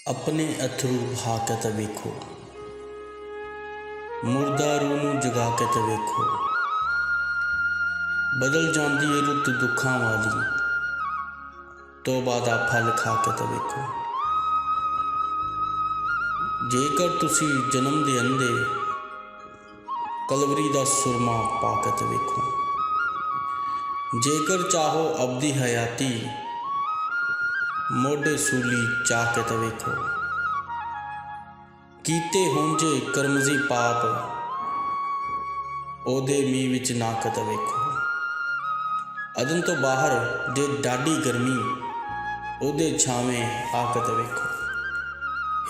अपने अथरू बहा के तो वेखो, मुर्दा रूह नूं जगा के तो वेखो। बदल जाती है रुत दुखां वाली, तौबा दा फल खा के तो वेखो। जेकर तुसी जन्म दे अंदे, कलवरी दा सुरमा पा के तो वेखो। जेकर चाहो अबदी हयाती, मोढे सूली चा के तो वेखो। कीते होण जे करमजी पाप, ओदे मींह विच ना के तो वेखो। अदन तो बाहर जे डाडी गर्मी, ओदे छावें आ के तो वेखो।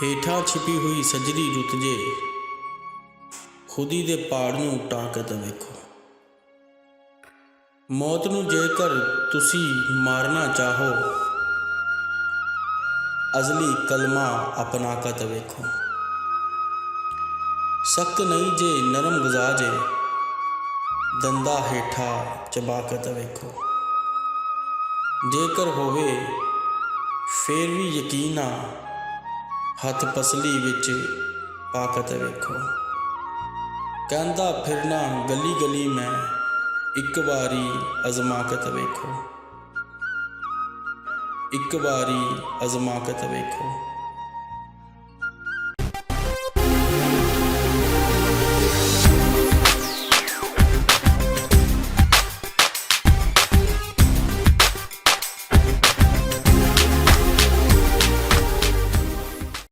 हेठा छिपी हुई सजरी रुत जे, खुदी दे पहाड़ नूं टा के तो वेखो। मौत नूं जेकर तुसी मारना चाहो, अजली कलमा अपना के तो वेखो। सख्त नहीं जे नरम गजा जे, दंदा हेठा चबा के तो वेखो। जेकर होवे फेर भी यकीना, हथ पसली विच पा के तो वेखो। कहंदा फिरना गली गली मैं, एक बारी अजमा के तो वेखो। एक बारी अजमा के तो वेखो।